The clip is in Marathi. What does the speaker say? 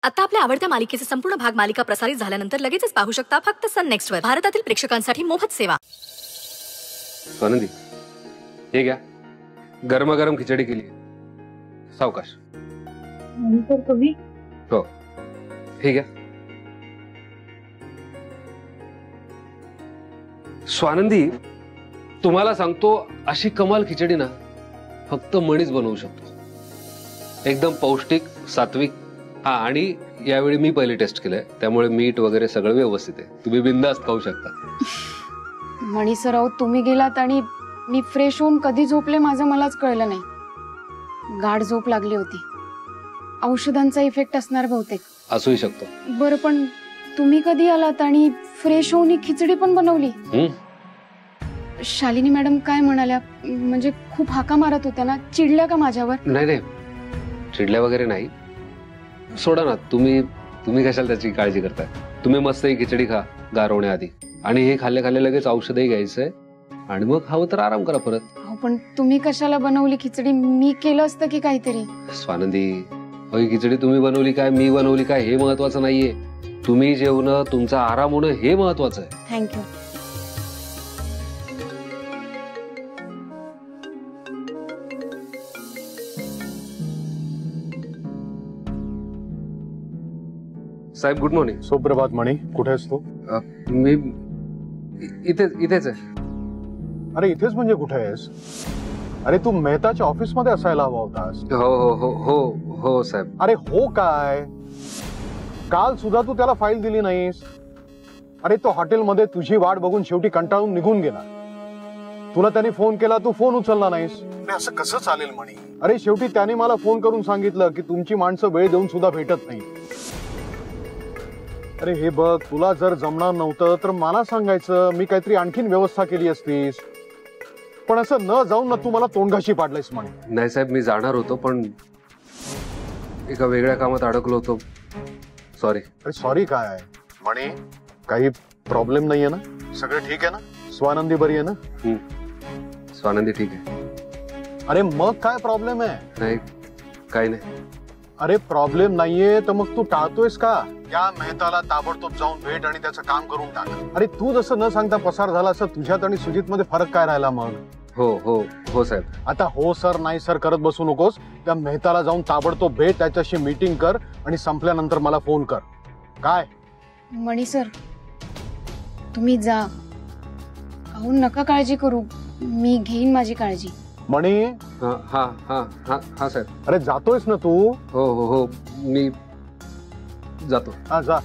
आता आपल्या आवडत्या मालिकेचे संपूर्ण भाग मालिका प्रसारित झाल्यानंतर लगेचच पाहू शकता फक्त सन नेक्स्ट वर. भारतातील प्रेक्षकांसाठी मोफत सेवा. स्वानंदी, हे घ्या, गरमागरम खिचडी केली. सावकाश. नंतर तुम्ही? हो, हे घ्या. स्वानंदी, तुम्हाला सांगतो, अशी कमाल खिचडी ना फक्त मणीच बनवू शकतो. एकदम पौष्टिक, सात्विक. हा, आणि यावेळी मी पहिले टेस्ट केलंय, त्यामुळे मीठ वगैरे सगळं व्यवस्थित आहे. तुम्ही बिंदास्त खाऊ शकता. मणी सराव, तुम्ही गेलात आणि मी फ्रेश होऊन कधी झोपले माझं मलाच कळलं नाही. गाढ झोप लागली होती. औषधांचा इफेक्ट असणार बहुतेक. असूही शकतो. बरं, पण तुम्ही कधी आलात आणि फ्रेश होऊन खिचडी पण बनवली? शालिनी मॅडम काय म्हणाल्या? म्हणजे खूप हाका मारत होत्या ना, चिडल्या का माझ्यावर? नाही नाही, चिडल्या वगैरे नाही. सोडा ना, तुम्ही कशाला त्याची काळजी करताय. तुम्ही मस्त ही खिचडी खा गार होण्याआधी, आणि हे खाल्ले खाल्ले लगेच औषधही घ्यायचंय, आणि मग हवं तर आराम करा परत. पण तुम्ही कशाला बनवली खिचडी? मी केलं असतं की काहीतरी. स्वानंदी, ही खिचडी तुम्ही बनवली काय, मी बनवली काय, हे महत्वाचं नाहीये. तुम्ही जेवणं, तुमचा आराम होणं, हे महत्वाचं आहे. थँक्यू. साहेब, गुड मॉर्निंग. सुप्रभात. मणी, कुठे आहेस तू? मी इथेच आहे. अरे इथेच म्हणजे कुठे आहेस? अरे तू मेहताच्या ऑफिस मध्ये असायला हवा होतास. हो हो हो हो हो साहेब. अरे हो काय, काल सुद्धा तू त्याला फाईल दिली नाहीस. अरे तो हॉटेलमध्ये तुझी वाट बघून शेवटी कंटाळून निघून गेला. तुला त्याने फोन केला, तू फोन उचलला नाहीस. असं कसं चालेल मणी? अरे शेवटी त्याने मला फोन करून सांगितलं की तुमची माणसं वेळ देऊन सुद्धा भेटत नाही. अरे हे बघ, तुला जर जमणार नव्हतं तर मला सांगायचं, मी काहीतरी आणखीन व्यवस्था केली असतीस. पण असं न जाऊन ना तू मला तोंडघाशी पाडलायस म्हणे. नाही साहेब, मी जाणार होतो, पण एका वेगळ्या कामात अडकलो होतो. सॉरी. अरे सॉरी काय म्हणे? काही प्रॉब्लेम नाहीये ना? सगळं ठीक आहे ना? स्वानंदी बरी आहे ना? स्वानंदी ठीक आहे. अरे मग काय प्रॉब्लेम आहे? नाही, काही नाही. अरे प्रॉब्लेम नाहीये तर मग तू टाळतोयस का? त्या मेहताला ताबडतोब जाऊन भेट आणि त्याचं काम करून टाक. अरे तू जसं न सांगता पसार झाला, असं तुझ्यात आणि सुजित मध्ये फरक काय राहिला मग? हो हो हो साहेब. आता हो सर नाही सर करत बसू नकोस. त्या मेहताला जाऊन ताबडतोब भेट, त्याच्याशी मीटिंग कर आणि संपल्यानंतर मला फोन कर. काय? मणी सर, तुम्ही जा. अहो नका काळजी करू, मी घेईन माझी काळजी. मणी. हा हा हा हा हा साहेब. अरे जातोयस ना तू? हो हो हो, मी जातो. हा जा.